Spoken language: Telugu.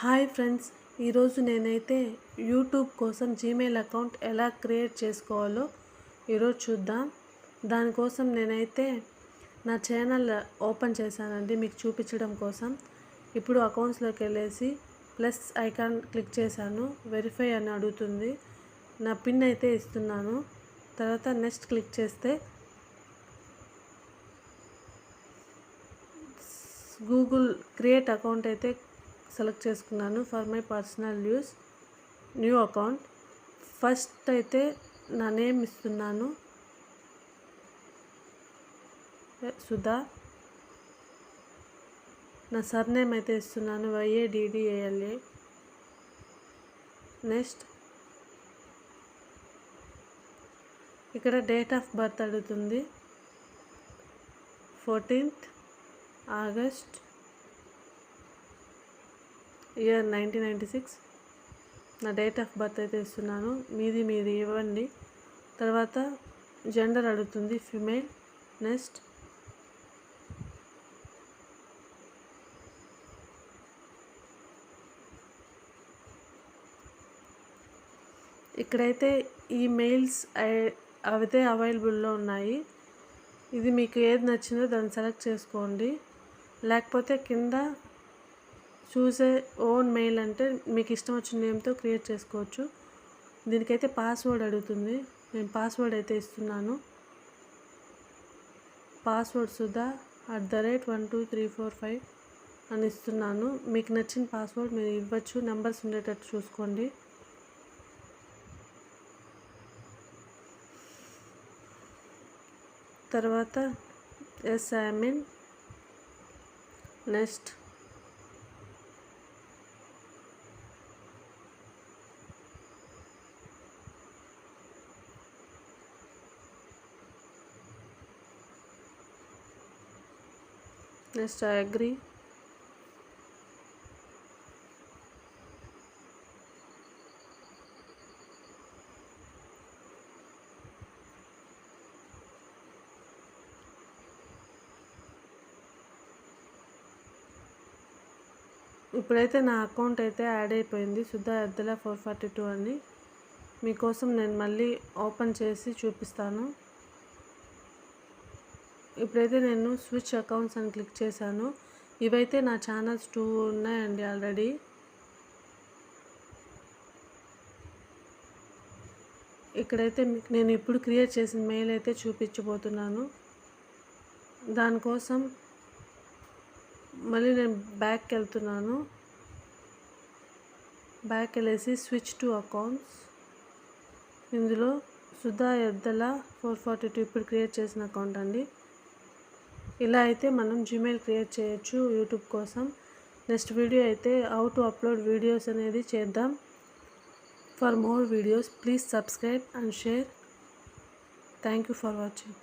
హాయ్ ఫ్రెండ్స్, ఈరోజు నేనైతే యూట్యూబ్ కోసం జీమెయిల్ అకౌంట్ ఎలా క్రియేట్ చేసుకోవాలో ఈరోజు చూద్దాం. దానికోసం నేనైతే నా ఛానల్ ఓపెన్ చేశానండి మీకు చూపించడం కోసం. ఇప్పుడు అకౌంట్స్లోకి వెళ్ళేసి ప్లస్ ఐకాన్ క్లిక్ చేశాను. వెరిఫై అని అడుగుతుంది. నా పిన్ అయితే ఇస్తున్నాను. తర్వాత నెక్స్ట్ క్లిక్ చేస్తే గూగుల్ క్రియేట్ అకౌంట్ అయితే సెలెక్ట్ చేసుకున్నాను. For my personal use new account. First అయితే నా నేమ్ ఇస్తున్నాను, సుధా. నా సర్నేమ్ అయితే ఇస్తున్నాను, YADDALA. నెక్స్ట్ ఇక్కడ డేట్ ఆఫ్ బర్త్ అడుగుతుంది, 14th August year 1996. నా డేట్ ఆఫ్ బర్త్ అయితే ఇస్తున్నాను. మీది ఇవ్వండి. తర్వాత జెండర్ అడుగుతుంది, ఫిమేల్. నెక్స్ట్ ఇక్కడైతే ఈ మెయిల్స్ అయితే అవైలబుల్లో ఉన్నాయి. ఇది మీకు ఏది నచ్చిందో దాన్ని సెలెక్ట్ చేసుకోండి. లేకపోతే కింద చూసే ఓన్ మెయిల్ అంటే మీకు ఇష్టం వచ్చిన నేమ్తో క్రియేట్ చేసుకోవచ్చు. దీనికైతే పాస్వర్డ్ అడుగుతుంది. నేను పాస్వర్డ్ అయితే ఇస్తున్నాను. పాస్వర్డ్ సుధా @12345 అని ఇస్తున్నాను. మీకు నచ్చిన పాస్వర్డ్ మీరు ఇవ్వచ్చు. నెంబర్స్ ఉండేటట్టు చూసుకోండి. తర్వాత yes I mean. Next I agree. ఇప్పుడైతే నా అకౌంట్ అయితే యాడ్ అయిపోయింది, సుధా ఎద్దల 442 అని. మీకోసం నేను మళ్ళీ ఓపెన్ చేసి చూపిస్తాను. ఇప్పుడైతే నేను స్విచ్ అకౌంట్స్ అని క్లిక్ చేశాను. ఇవైతే నా ఛానల్స్ 2 ఉన్నాయండి ఆల్రెడీ. ఇక్కడైతే నేను ఇప్పుడు క్రియేట్ చేసిన మెయిల్ అయితే చూపించబోతున్నాను. దానికోసం మళ్ళీ నేను బ్యాక్కి వెళ్తున్నాను. బ్యాక్ వెళ్ళేసి స్విచ్ టు అకౌంట్స్. ఇందులో సుధా ఎద్దల 442 ఇప్పుడు క్రియేట్ చేసిన అకౌంట్ అండి. ఇలా అయితే మనం జీమెయిల్ క్రియేట్ చేయొచ్చు యూట్యూబ్ కోసం. నెక్స్ట్ వీడియో అయితే హౌ టు అప్లోడ్ వీడియోస్ అనేది చేద్దాం. For more videos please subscribe and share. Thank you for watching.